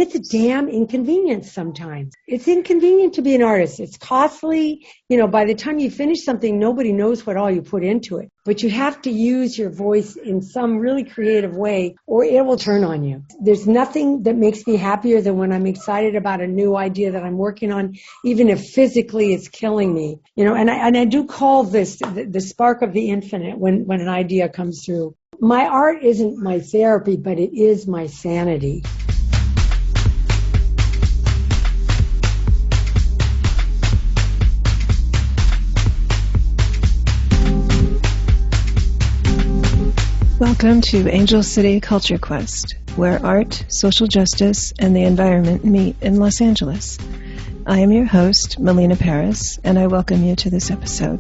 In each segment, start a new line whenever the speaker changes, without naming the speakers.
It's a damn inconvenience sometimes. It's inconvenient to be an artist. It's costly. By the time you finish something, nobody knows what all you put into it. But you have to use your voice in some really creative way or it will turn on you. There's nothing that makes me happier than when I'm excited about a new idea that I'm working on, even if physically it's killing me. And I do call this the spark of the infinite when an idea comes through. My art isn't my therapy, but it is my sanity.
Welcome to Angel City Culture Quest, where art, social justice, and the environment meet in Los Angeles. I am your host, Melina Paris, and I welcome you to this episode.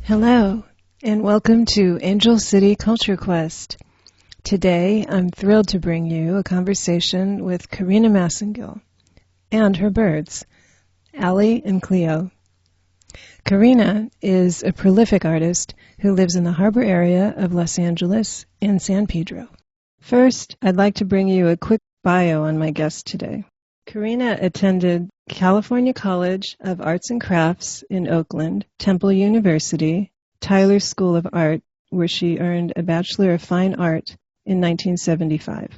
Hello, and welcome to Angel City Culture Quest. Today, I'm thrilled to bring you a conversation with Karena Massengill and her birds, Allie and Cleo. Karena is a prolific artist who lives in the harbor area of Los Angeles and San Pedro. First, I'd like to bring you a quick bio on my guest today. Karena attended California College of Arts and Crafts in Oakland, Temple University, Tyler School of Art, where she earned a Bachelor of Fine Art in 1975.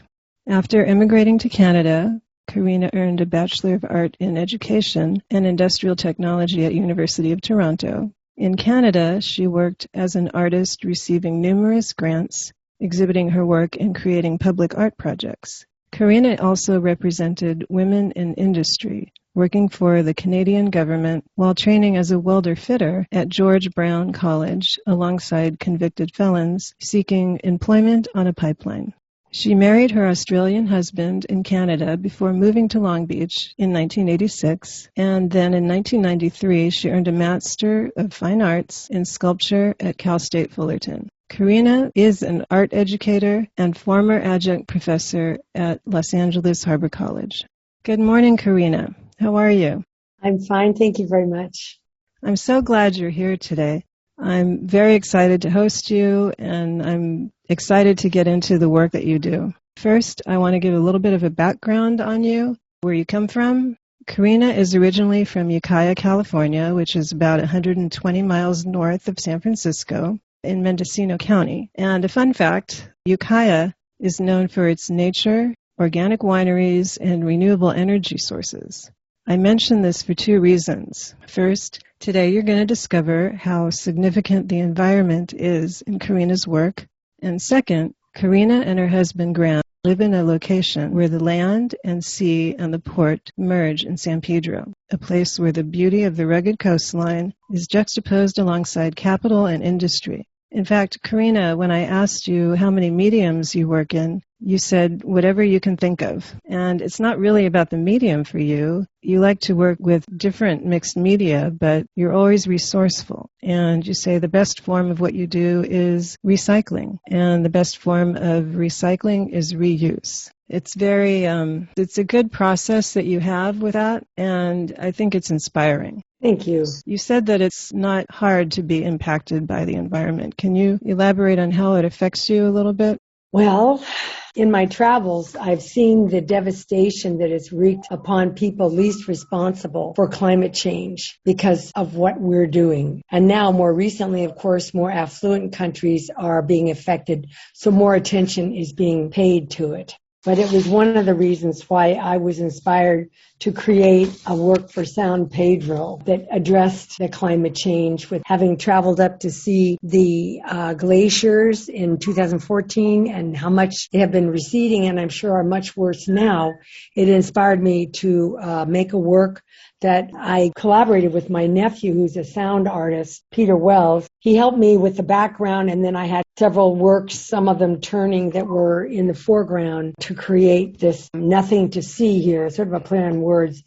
After immigrating to Canada, Karena earned a Bachelor of Art in Education and Industrial Technology at University of Toronto. In Canada, she worked as an artist receiving numerous grants, exhibiting her work and creating public art projects. Karena also represented women in industry, working for the Canadian government while training as a welder-fitter at George Brown College alongside convicted felons seeking employment on a pipeline. She married her Australian husband in Canada before moving to Long Beach in 1986, and then in 1993 she earned a Master of Fine Arts in Sculpture at Cal State Fullerton. Karena is an art educator and former adjunct professor at Los Angeles Harbor College. Good morning, Karena. How are you?
I'm fine, thank you very much.
I'm so glad you're here today. I'm very excited to host you, and I'm excited to get into the work that you do. First, I want to give a little bit of a background on you, where you come from. Karena is originally from Ukiah, California, which is about 120 miles north of San Francisco in Mendocino County. And a fun fact, Ukiah is known for its nature, organic wineries, and renewable energy sources. I mention this for two reasons. First, today you're going to discover how significant the environment is in Karena's work. And second, Karena and her husband Grant live in a location where the land and sea and the port merge in San Pedro, a place where the beauty of the rugged coastline is juxtaposed alongside capital and industry. In fact, Karena, when I asked you how many mediums you work in, you said whatever you can think of. And it's not really about the medium for you. You like to work with different mixed media, but you're always resourceful. And you say the best form of what you do is recycling. And the best form of recycling is reuse. It's it's a good process that you have with that, and I think it's inspiring.
Thank you.
You said that it's not hard to be impacted by the environment. Can you elaborate on how it affects you a little bit?
Well, in my travels, I've seen the devastation that is wreaked upon people least responsible for climate change because of what we're doing. And now, more recently, of course, more affluent countries are being affected, so more attention is being paid to it. But it was one of the reasons why I was inspired to create a work for San Pedro that addressed the climate change, with having traveled up to see the glaciers in 2014 and how much they have been receding and I'm sure are much worse now. It inspired me to make a work that I collaborated with my nephew, who's a sound artist, Peter Wells. He helped me with the background, and then I had several works, some of them turning, that were in the foreground to create this nothing to see here, sort of a play on words,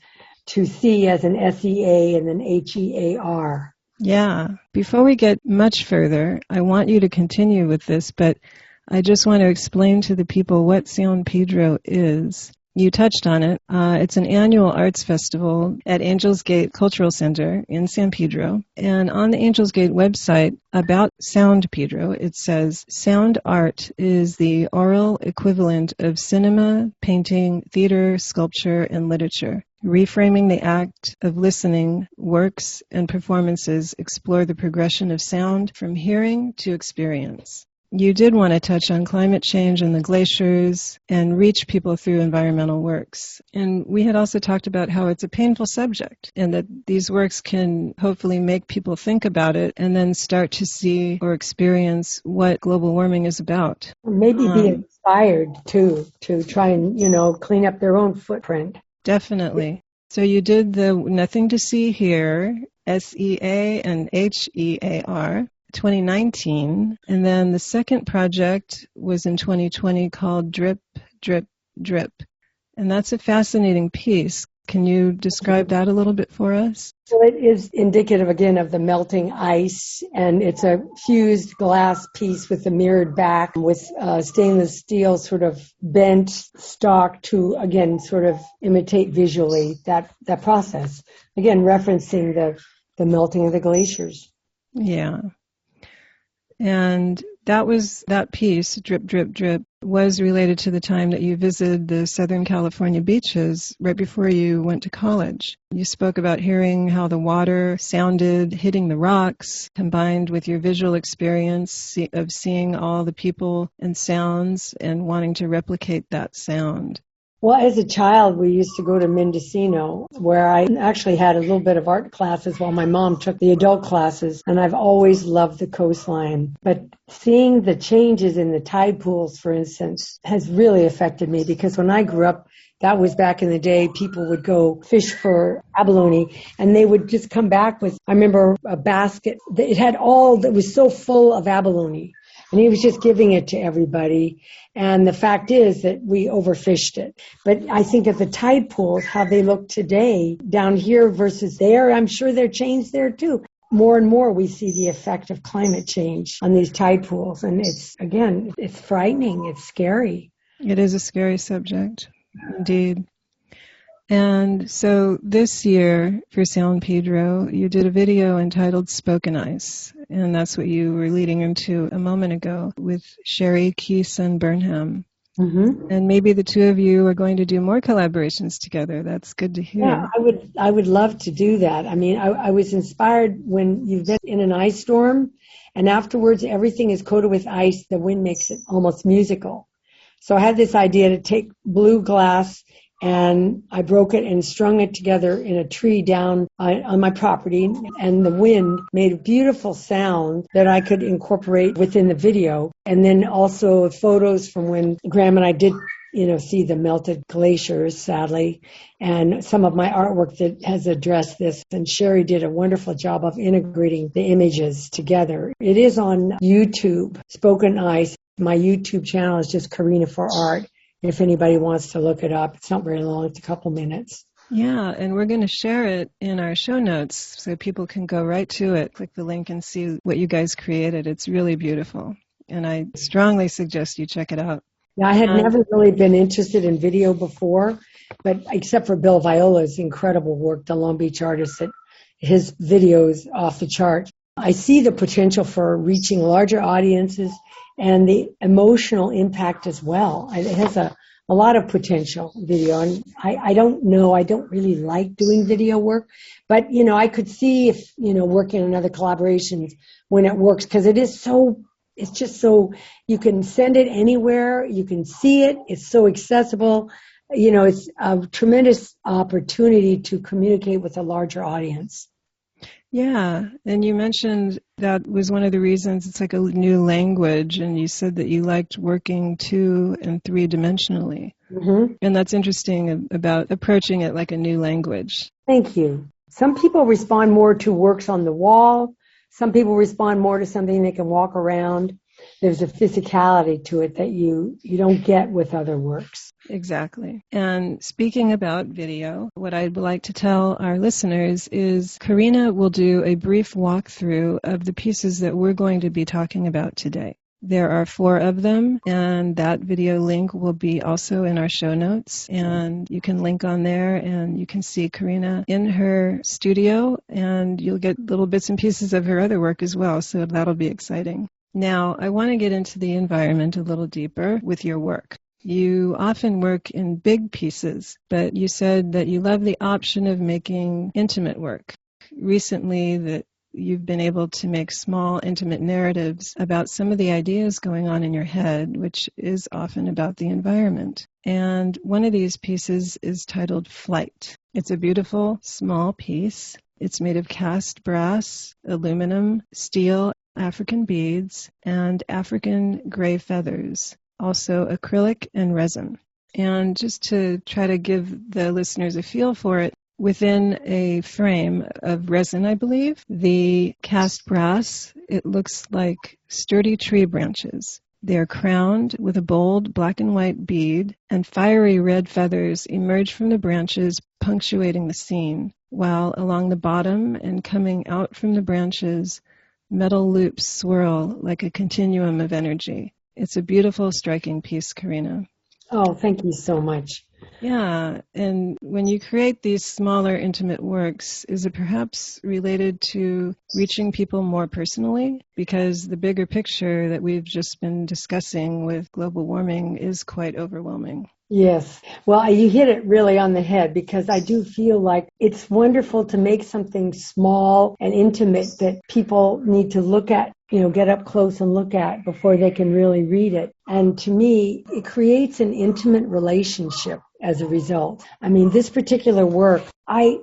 to see as an S-E-A and then H-E-A-R.
Yeah. Before we get much further, I want you to continue with this, but I just want to explain to the people what San Pedro is. You touched on it. It's an annual arts festival at Angels Gate Cultural Center in San Pedro. And on the Angels Gate website about Sound Pedro, it says, sound art is the oral equivalent of cinema, painting, theater, sculpture, and literature. Reframing the act of listening, works and performances explore the progression of sound from hearing to experience. You did want to touch on climate change and the glaciers and reach people through environmental works. And we had also talked about how it's a painful subject and that these works can hopefully make people think about it and then start to see or experience what global warming is about.
Maybe be inspired too, to try and, clean up their own footprint.
Definitely. So you did the Nothing to See Here, SEA and HEAR. 2019, and then the second project was in 2020 called Drip, Drip, Drip. And that's a fascinating piece. Can you describe that a little bit for us?
Well, it is indicative, again, of the melting ice, and it's a fused glass piece with a mirrored back with stainless steel sort of bent stock to, again, sort of imitate visually that process. Again, referencing the melting of the glaciers.
Yeah. And that piece, Drip, Drip, Drip, was related to the time that you visited the Southern California beaches right before you went to college. You spoke about hearing how the water sounded hitting the rocks, combined with your visual experience of seeing all the people and sounds and wanting to replicate that sound.
Well, as a child, we used to go to Mendocino, where I actually had a little bit of art classes while my mom took the adult classes, and I've always loved the coastline. But seeing the changes in the tide pools, for instance, has really affected me, because when I grew up, that was back in the day, people would go fish for abalone, and they would just come back with, I remember, a basket. It had that was so full of abalone. And he was just giving it to everybody. And the fact is that we overfished it. But I think of the tide pools, how they look today down here versus there, I'm sure they're changed there too. More and more we see the effect of climate change on these tide pools. And it's frightening. It's scary.
It is a scary subject, indeed. And so this year for San Pedro, you did a video entitled Spoken Ice, and that's what you were leading into a moment ago with Sherry Keeson Burnham. Mm-hmm. And maybe the two of you are going to do more collaborations together. That's good to hear.
Yeah, I would love to do that. I mean, I was inspired when you've been in an ice storm, and afterwards everything is coated with ice. The wind makes it almost musical. So I had this idea to take blue glass, and I broke it and strung it together in a tree down on my property, and the wind made a beautiful sound that I could incorporate within the video. And then also photos from when Graham and I did, see the melted glaciers, sadly, and some of my artwork that has addressed this. And Sherry did a wonderful job of integrating the images together. It is on YouTube, Spoken Ice. My YouTube channel is just Karena for Art. If anybody wants to look it up, it's not very long, it's a couple minutes.
Yeah, and we're going to share it in our show notes so people can go right to it, click the link and see what you guys created. It's really beautiful, and I strongly suggest you check it out.
Yeah, I had never really been interested in video before, but except for Bill Viola's incredible work, the Long Beach artist, that his videos off the chart. I see the potential for reaching larger audiences and the emotional impact as well. It has a lot of potential, video. And I don't know, I don't really like doing video work, but, I could see if, working on other collaborations when it works, because it's just so, you can send it anywhere, you can see it, it's so accessible. It's a tremendous opportunity to communicate with a larger audience.
Yeah, and you mentioned that was one of the reasons it's like a new language, and you said that you liked working 2- and 3-dimensionally. Mm-hmm. And that's interesting about approaching it like a new language.
Thank you. Some people respond more to works on the wall. Some people respond more to something they can walk around. There's a physicality to it that you don't get with other works.
Exactly. And speaking about video, what I'd like to tell our listeners is Karena will do a brief walkthrough of the pieces that we're going to be talking about today. There are 4 of them, and that video link will be also in our show notes. And you can link on there, and you can see Karena in her studio, and you'll get little bits and pieces of her other work as well, so that'll be exciting. Now, I want to get into the environment a little deeper with your work. You often work in big pieces, but you said that you love the option of making intimate work. Recently, that you've been able to make small, intimate narratives about some of the ideas going on in your head, which is often about the environment. And one of these pieces is titled Flight. It's a beautiful, small piece. It's made of cast brass, aluminum, steel, African beads, and African gray feathers, also acrylic and resin. And just to try to give the listeners a feel for it, within a frame of resin, I believe, the cast brass, it looks like sturdy tree branches. They are crowned with a bold black and white bead, and fiery red feathers emerge from the branches, punctuating the scene, while along the bottom and coming out from the branches, metal loops swirl like a continuum of energy. It's a beautiful, striking piece, Karena.
Oh, thank you so much.
Yeah, and when you create these smaller, intimate works, is it perhaps related to reaching people more personally? Because the bigger picture that we've just been discussing with global warming is quite overwhelming.
Yes. Well, you hit it really on the head, because I do feel like it's wonderful to make something small and intimate that people need to look at, get up close and look at before they can really read it. And to me, it creates an intimate relationship as a result. I mean, this particular work, I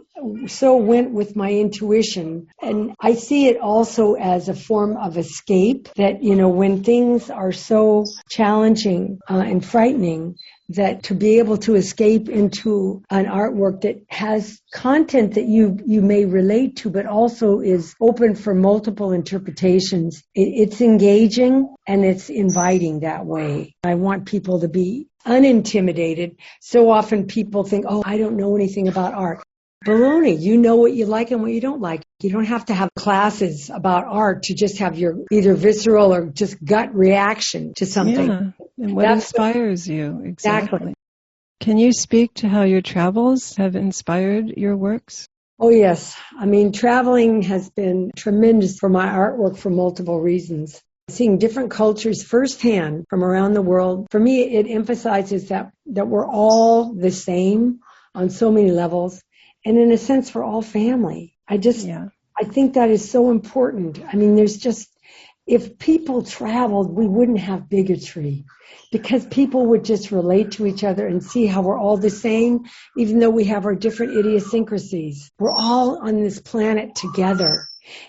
so went with my intuition, and I see it also as a form of escape that, when things are so challenging and frightening, that to be able to escape into an artwork that has content that you may relate to, but also is open for multiple interpretations. It's engaging and it's inviting that way. I want people to be unintimidated. So often people think, oh, I don't know anything about art. Baloney, you know what you like and what you don't like. You don't have to have classes about art to just have your either visceral or just gut reaction to something.
Yeah, and what inspires you,
exactly.
Can you speak to how your travels have inspired your works?
Oh, yes. I mean, traveling has been tremendous for my artwork for multiple reasons. Seeing different cultures firsthand from around the world, for me, it emphasizes that we're all the same on so many levels. And in a sense, we're all family. I think that is so important. I mean, if people traveled, we wouldn't have bigotry, because people would just relate to each other and see how we're all the same, even though we have our different idiosyncrasies. We're all on this planet together.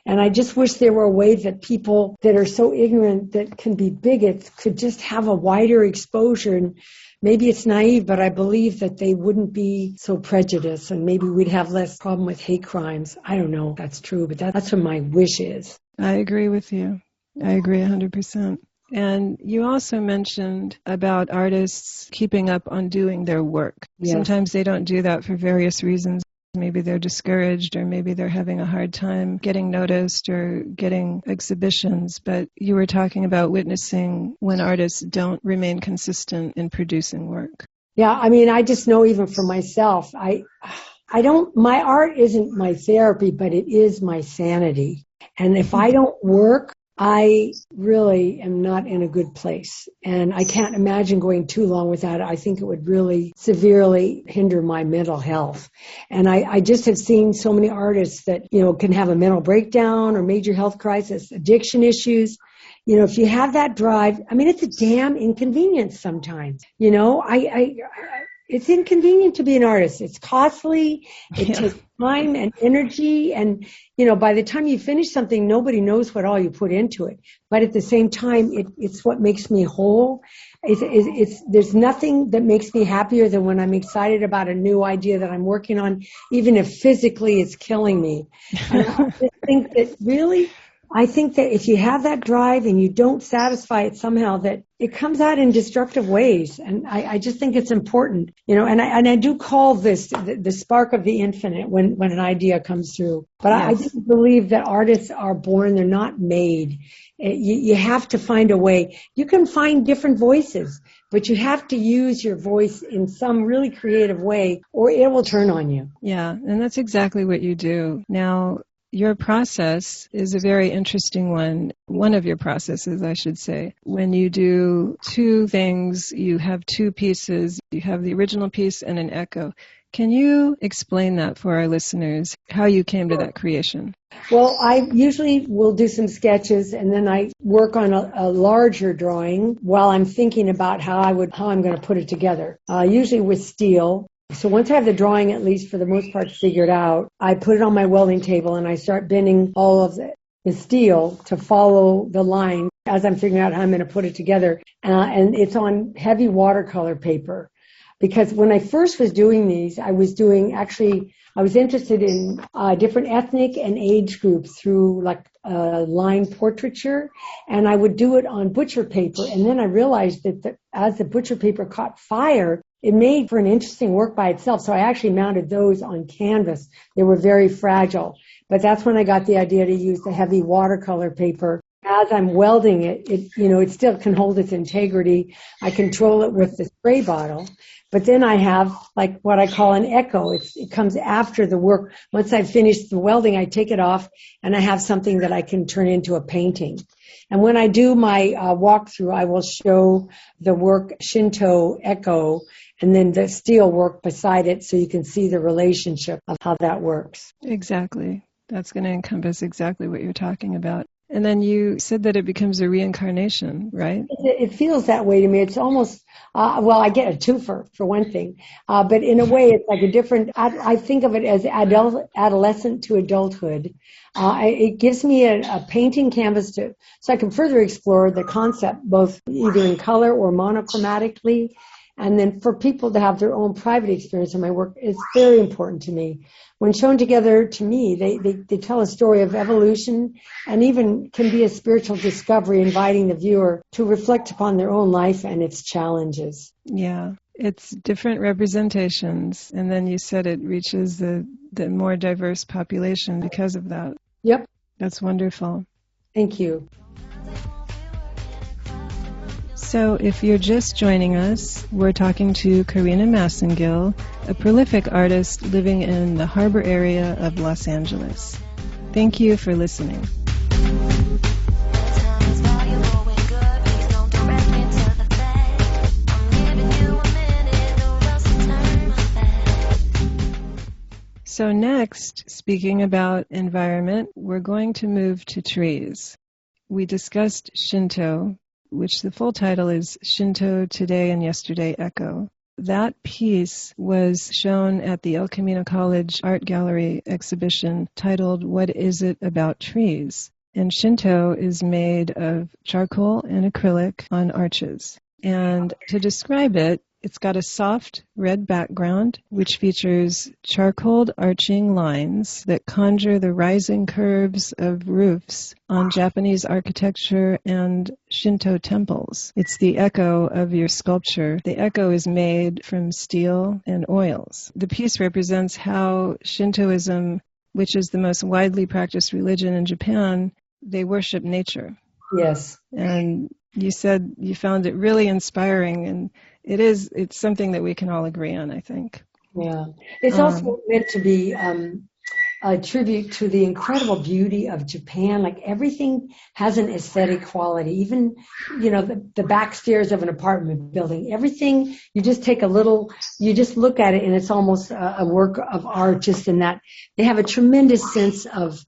And I just wish there were a way that people that are so ignorant that can be bigots could just have a wider exposure. And maybe it's naive, but I believe that they wouldn't be so prejudiced, and maybe we'd have less problem with hate crimes. I don't know if that's true, but that's what my wish is.
I agree with you. I agree 100%. And you also mentioned about artists keeping up on doing their work. Yes. Sometimes they don't do that for various reasons. Maybe they're discouraged, or maybe they're having a hard time getting noticed or getting exhibitions. But you were talking about witnessing when artists don't remain consistent in producing work.
Yeah, I mean, I just know even for myself, my art isn't my therapy, but it is my sanity. And if I don't work, I really am not in a good place. And I can't imagine going too long without it. I think it would really severely hinder my mental health. And I just have seen so many artists that, can have a mental breakdown or major health crisis, addiction issues. If you have that drive, I mean, it's a damn inconvenience sometimes. It's inconvenient to be an artist. It's costly. It takes time and energy. And, by the time you finish something, nobody knows what all you put into it. But at the same time, it's what makes me whole. There's nothing that makes me happier than when I'm excited about a new idea that I'm working on, even if physically it's killing me. And I just think that really I think that if you have that drive and you don't satisfy it somehow, that it comes out in destructive ways. And I just think it's important, and I do call this the spark of the infinite when an idea comes through. But I
Yes.
do believe that artists are born, they're not made. You have to find a way. You can find different voices, but you have to use your voice in some really creative way or it will turn on you.
Yeah, and that's exactly what you do. Now, your process is a very interesting one of your processes, I should say. When you do two things, you have two pieces, you have the original piece and an echo. Can you explain that for our listeners, how you came to that creation?
Well, I usually will do some sketches and then I work on a larger drawing while I'm thinking about how I'm going to put it together, usually with steel. So once I have the drawing, at least for the most part, figured out, I put it on my welding table and I start bending all of the steel to follow the line as I'm figuring out how I'm going to put it together. And it's on heavy watercolor paper. Because when I first was doing these, I was interested in different ethnic and age groups through like line portraiture, and I would do it on butcher paper. And then I realized that as the butcher paper caught fire, it made for an interesting work by itself. So I actually mounted those on canvas. They were very fragile. But that's when I got the idea to use the heavy watercolor paper. As I'm welding it still can hold its integrity. I control it with the spray bottle. But then I have like what I call an echo. It comes after the work. Once I've finished the welding, I take it off and I have something that I can turn into a painting. And when I do my walkthrough, I will show the work Shinto echo and then the steel work beside it so you can see the relationship of how that works.
Exactly. That's going to encompass exactly what you're talking about. And then you said that it becomes a reincarnation, right?
It feels that way to me. It's almost, I get a twofer for one thing. But in a way, it's like a different, I think of it as adolescent to adulthood. It gives me a painting canvas so I can further explore the concept, both either in color or monochromatically. And then for people to have their own private experience in my work, it's very important to me. When shown together, to me, they tell a story of evolution and even can be a spiritual discovery, inviting the viewer to reflect upon their own life and its challenges.
Yeah, it's different representations. And then you said it reaches the more diverse population because of that.
Yep.
That's wonderful.
Thank you.
So if you're just joining us, we're talking to Karena Massengill, a prolific artist living in the harbor area of Los Angeles. Thank you for listening. So next, speaking about environment, we're going to move to trees. We discussed Shinto, which the full title is Shinto Today and Yesterday Echo. That piece was shown at the El Camino College Art Gallery exhibition titled What Is It About Trees? And Shinto is made of charcoal and acrylic on arches. And to describe it, it's got a soft red background, which features charcoaled arching lines that conjure the rising curves of roofs on Japanese architecture and Shinto temples. It's the echo of your sculpture. The echo is made from steel and oils. The piece represents how Shintoism, which is the most widely practiced religion in Japan, they worship nature.
Yes.
And you said you found it really inspiring, and it's something that we can all agree on, I think.
Yeah. It's also meant to be a tribute to the incredible beauty of Japan. Like everything has an aesthetic quality. Even, the back stairs of an apartment building, everything, you just look at it and it's almost a work of art just in that they have a tremendous sense of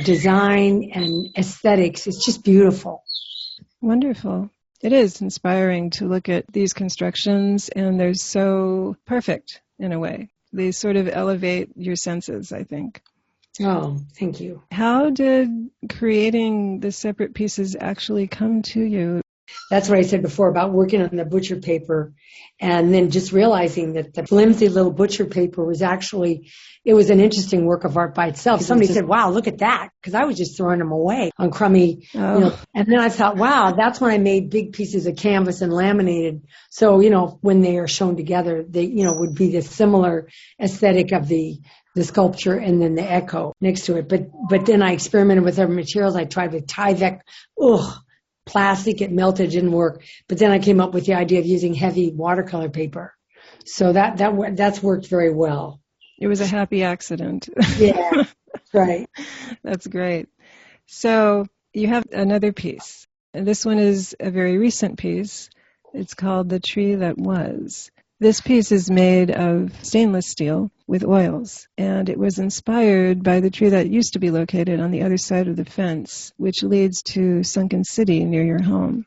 design and aesthetics. It's just beautiful.
Wonderful. It is inspiring to look at these constructions, and they're so perfect in a way. They sort of elevate your senses, I think.
Oh, thank you.
How did creating the separate pieces actually come to you?
That's what I said before about working on the butcher paper and then just realizing that the flimsy little butcher paper was actually, it was an interesting work of art by itself. Somebody said, wow, look at that. Because I was just throwing them away on crummy, and then I thought, wow, that's when I made big pieces of canvas and laminated. So, when they are shown together, they, would be the similar aesthetic of the sculpture and then the echo next to it. But then I experimented with other materials. I tried with Tyvek. Plastic, it melted, didn't work. But then I came up with the idea of using heavy watercolor paper. So that's worked very well.
It was a happy accident.
Yeah, right.
That's great. So you have another piece. And this one is a very recent piece. It's called The Tree That Was. This piece is made of stainless steel with oils, and it was inspired by the tree that used to be located on the other side of the fence, which leads to Sunken City near your home.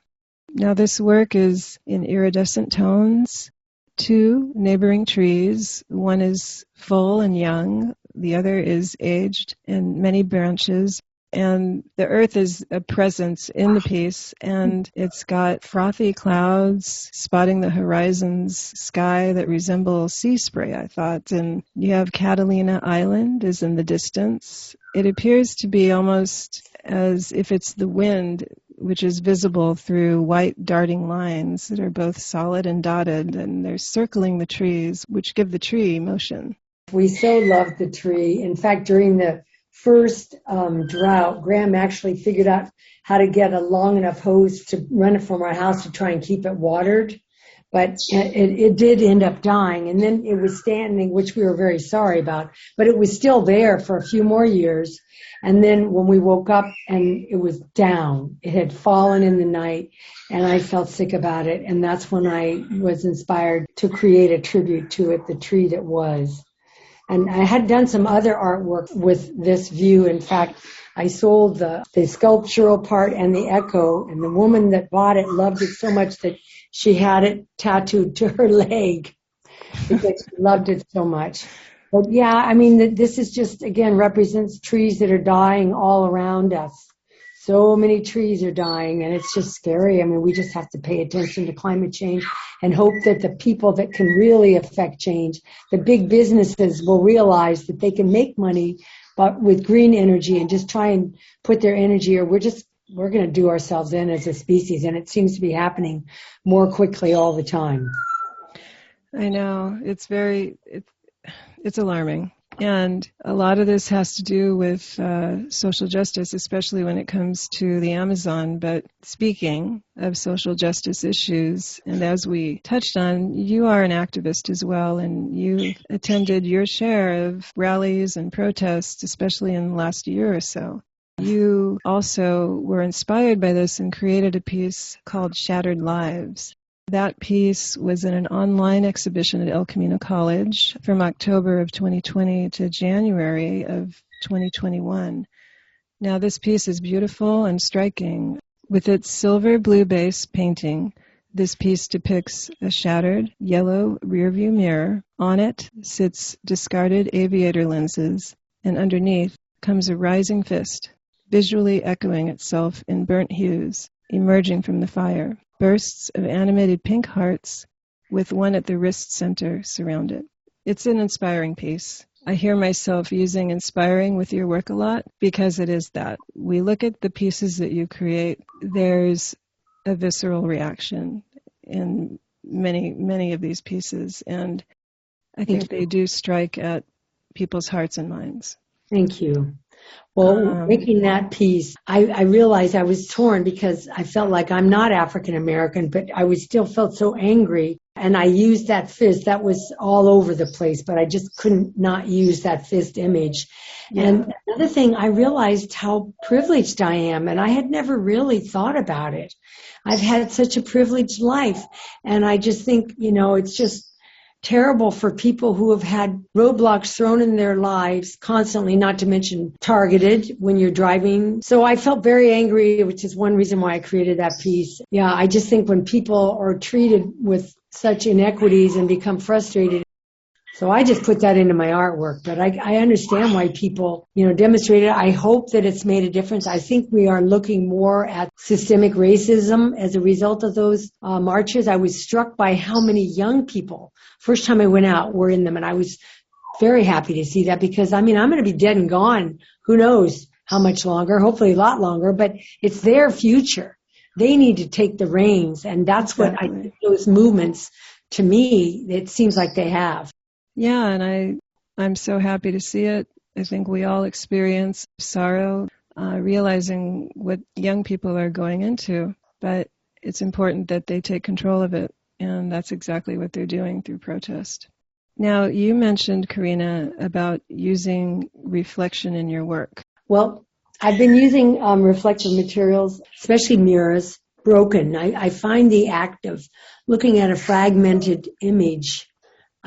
Now, this work is in iridescent tones. Two neighboring trees, one is full and young, the other is aged and many branches. And the earth is a presence in the piece, and it's got frothy clouds spotting the horizon's sky that resemble sea spray, I thought. And you have Catalina Island is in the distance. It appears to be almost as if it's the wind, which is visible through white darting lines that are both solid and dotted, and they're circling the trees, which give the tree motion.
We so loved the tree. In fact, during the first drought, Graham actually figured out how to get a long enough hose to run it from our house to try and keep it watered. But it did end up dying. And then it was standing, which we were very sorry about. But it was still there for a few more years. And then when we woke up and it was down, it had fallen in the night. And I felt sick about it. And that's when I was inspired to create a tribute to it, The Tree That Was. And I had done some other artwork with this view. In fact, I sold the sculptural part and the echo, and the woman that bought it loved it so much that she had it tattooed to her leg because she loved it so much. But yeah, I mean, this is just, again, represents trees that are dying all around us. So many trees are dying, and it's just scary. I mean, we just have to pay attention to climate change and hope that the people that can really affect change, the big businesses, will realize that they can make money but with green energy and just try and put their energy, or we're going to do ourselves in as a species, and it seems to be happening more quickly all the time.
I know. It's alarming. And a lot of this has to do with social justice, especially when it comes to the Amazon. But speaking of social justice issues, and as we touched on, you are an activist as well, and you attended your share of rallies and protests, especially in the last year or so. You also were inspired by this and created a piece called Shattered Lives. That piece was in an online exhibition at El Camino College from October of 2020 to January of 2021. Now, this piece is beautiful and striking. With its silver blue base painting, this piece depicts a shattered yellow rearview mirror. On it sits discarded aviator lenses, and underneath comes a rising fist, visually echoing itself in burnt hues, emerging from the fire. Bursts of animated pink hearts with one at the wrist center surround it. It's an inspiring piece. I hear myself using inspiring with your work a lot because it is that. We look at the pieces that you create, there's a visceral reaction in many of these pieces, and I think they do strike at people's hearts and minds.
Thank you. Well, making that piece, I realized I was torn because I felt like I'm not African American, but I still felt so angry. And I used that fist. That was all over the place, but I just couldn't not use that fist image. Yeah. And another thing, I realized how privileged I am, and I had never really thought about it. I've had such a privileged life, and I just think, it's just terrible for people who have had roadblocks thrown in their lives constantly, not to mention targeted when you're driving. So I felt very angry, which is one reason why I created that piece. Yeah, I just think when people are treated with such inequities and become frustrated, So I just put that into my artwork, but I understand why people, demonstrate it. I hope that it's made a difference. I think we are looking more at systemic racism as a result of those marches. I was struck by how many young people, first time I went out, were in them, and I was very happy to see that because, I'm going to be dead and gone. Who knows how much longer, hopefully a lot longer, but it's their future. They need to take the reins, and that's
Exactly.
what I think those movements, to me, it seems like they have.
Yeah, and I'm so happy to see it. I think we all experience sorrow, realizing what young people are going into, but it's important that they take control of it, and that's exactly what they're doing through protest. Now, you mentioned, Karena, about using reflection in your work.
Well, I've been using reflective materials, especially mirrors, broken. I find the act of looking at a fragmented image,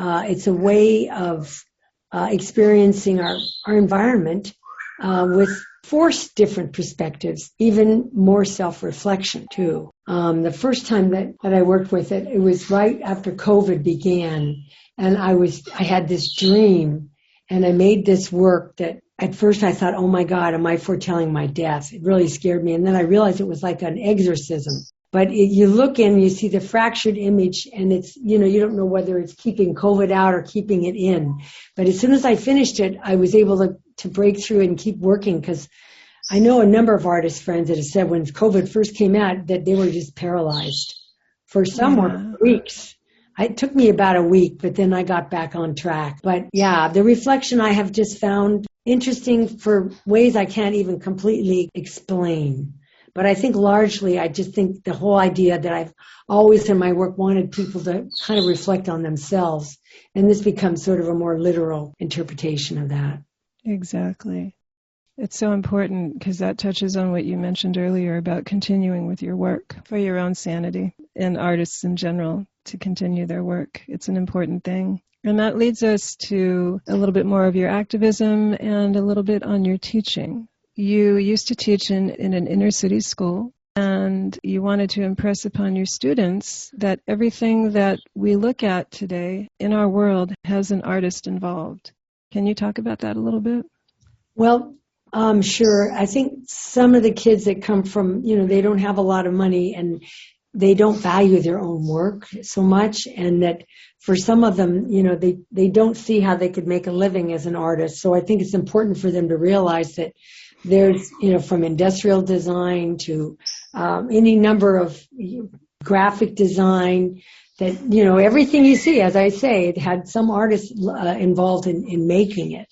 it's a way of experiencing our environment with 4 different perspectives, even more self-reflection too. The first time that I worked with it, it was right after COVID began, and I had this dream, and I made this work that at first I thought, oh my God, am I foretelling my death? It really scared me, and then I realized it was like an exorcism. But you look in, you see the fractured image, and it's, you don't know whether it's keeping COVID out or keeping it in. But as soon as I finished it, I was able to break through and keep working, because I know a number of artist friends that have said when COVID first came out that they were just paralyzed. For some were weeks. It took me about a week, but then I got back on track. But yeah, the reflection I have just found interesting for ways I can't even completely explain. But I think largely, I just think the whole idea that I've always in my work wanted people to kind of reflect on themselves. And this becomes sort of a more literal interpretation of that.
Exactly. It's so important because that touches on what you mentioned earlier about continuing with your work for your own sanity and artists in general to continue their work. It's an important thing. And that leads us to a little bit more of your activism and a little bit on your teaching. You used to teach in an inner city school, and you wanted to impress upon your students that everything that we look at today in our world has an artist involved. Can you talk about that a little bit?
Well, sure. I think some of the kids that come from, they don't have a lot of money and they don't value their own work so much, and that for some of them, they don't see how they could make a living as an artist. So I think it's important for them to realize that there's, from industrial design to any number of graphic design, that, everything you see, as I say, it had some artist involved in making it.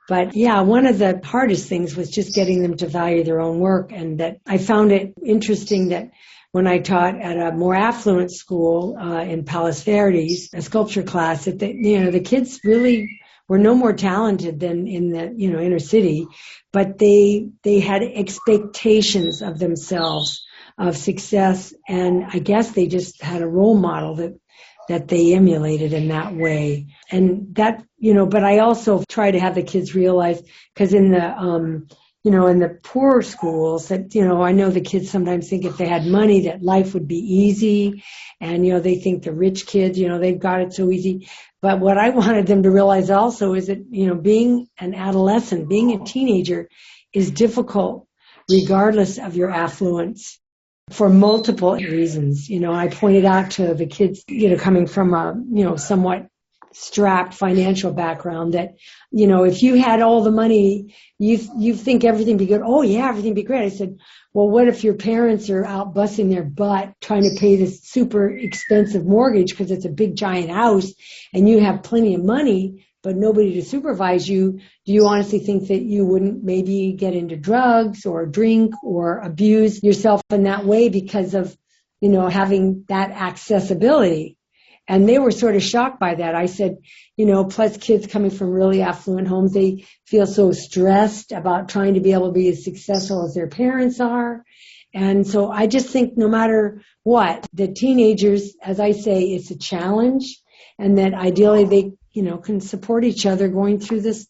But yeah, one of the hardest things was just getting them to value their own work. And that I found it interesting that when I taught at a more affluent school in Palos Verdes, a sculpture class, that the kids really were no more talented than in the inner city, but they had expectations of themselves, of success, and I guess they just had a role model that they emulated in that way. And that, but I also try to have the kids realize, because in the in the poor schools that, I know the kids sometimes think if they had money that life would be easy, and, they think the rich kids, they've got it so easy. But what I wanted them to realize also is that, being an adolescent, being a teenager is difficult regardless of your affluence for multiple reasons. I pointed out to the kids, coming from a, somewhat strapped financial background that, if you had all the money, you think everything be good. Oh yeah, everything be great. I said, well, what if your parents are out busting their butt trying to pay this super expensive mortgage because it's a big giant house, and you have plenty of money but nobody to supervise you? Do you honestly think that you wouldn't maybe get into drugs or drink or abuse yourself in that way because of, having that accessibility? And they were sort of shocked by that. I said, plus kids coming from really affluent homes, they feel so stressed about trying to be able to be as successful as their parents are. And so I just think no matter what, the teenagers, as I say, it's a challenge, and that ideally they, can support each other going through this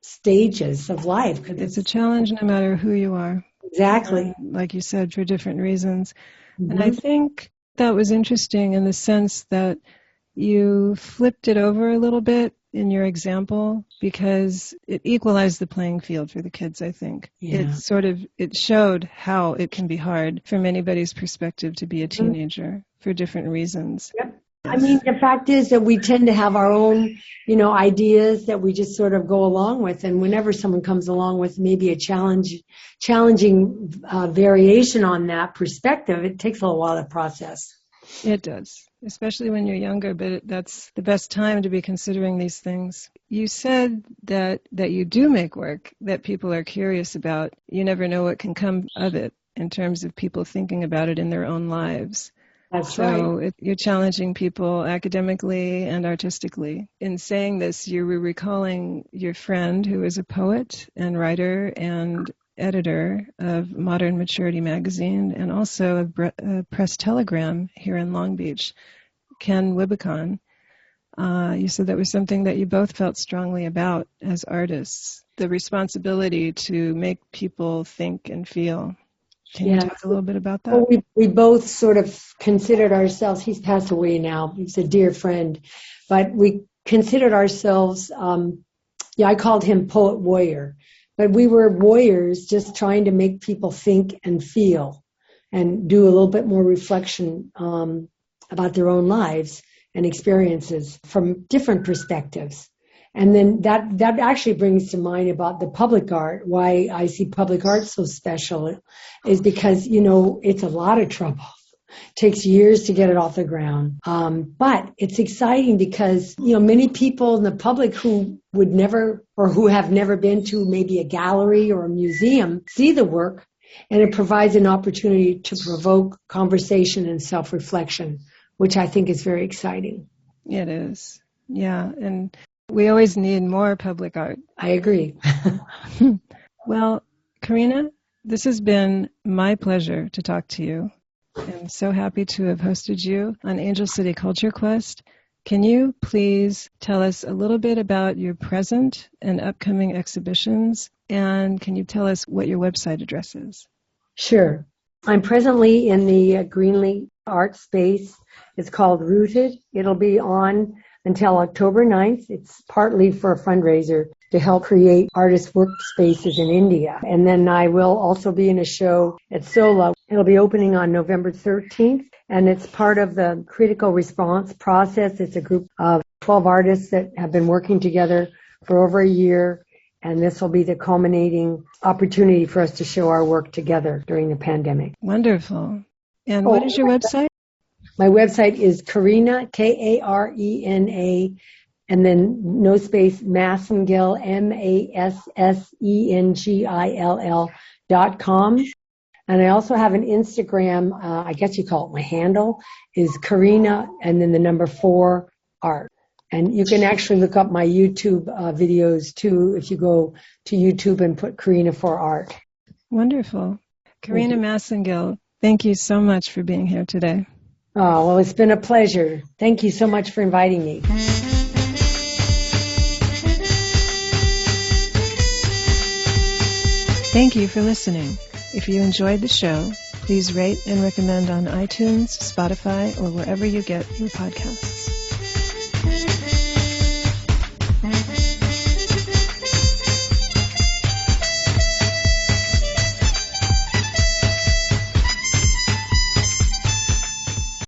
stages of life.
It's a challenge no matter who you are.
Exactly.
Like you said, for different reasons.
Mm-hmm.
And I think that was interesting in the sense that you flipped it over a little bit in your example because it equalized the playing field for the kids, I think.
Yeah.
It showed how it can be hard from anybody's perspective to be a teenager for different reasons.
Yep. I mean, the fact is that we tend to have our own, ideas that we just sort of go along with. And whenever someone comes along with maybe a challenging variation on that perspective, it takes a little while to process.
It does, especially when you're younger, but that's the best time to be considering these things. You said that you do make work that people are curious about. You never know what can come of it in terms of people thinking about it in their own lives.
That's right.
So you're challenging people academically and artistically. In saying this, you were recalling your friend who is a poet and writer and editor of Modern Maturity magazine and also a press telegram here in Long Beach, Ken Wibicon. You said that was something that you both felt strongly about as artists, the responsibility to make people think and feel. Can you talk a little bit about that?
Well, we both sort of considered ourselves, he's passed away now, he's a dear friend, but we considered ourselves, I called him poet warrior, but we were warriors just trying to make people think and feel and do a little bit more reflection about their own lives and experiences from different perspectives. And then that actually brings to mind about the public art. Why I see public art so special is because, it's a lot of trouble. It takes years to get it off the ground. But it's exciting because, many people in the public who would never or who have never been to maybe a gallery or a museum see the work, and it provides an opportunity to provoke conversation and self-reflection, which I think is very exciting.
It is. Yeah. And we always need more public art.
I agree.
Well, Karena, this has been my pleasure to talk to you. I'm so happy to have hosted you on Angel City Culture Quest. Can you please tell us a little bit about your present and upcoming exhibitions? And can you tell us what your website address is?
Sure. I'm presently in the Greenlee art space. It's called Rooted. It'll be on until October 9th. It's partly for a fundraiser to help create artist workspaces in India. And then I will also be in a show at SOLA. It'll be opening on November 13th, and it's part of the critical response process. It's a group of 12 artists that have been working together for over a year, and this will be the culminating opportunity for us to show our work together during the pandemic.
Wonderful. And what is your website?
My website is Karena, Karena, and then no space, Massengill, MASSENGILL.com. And I also have an Instagram, I guess you call it my handle, is Karena, and then the number 4 art. And you can actually look up my YouTube videos too if you go to YouTube and put Karena 4 art.
Wonderful. Karena Massengill, thank you so much for being here today.
Oh, well, it's been a pleasure. Thank you so much for inviting me.
Thank you for listening. If you enjoyed the show, please rate and recommend on iTunes, Spotify, or wherever you get your podcasts.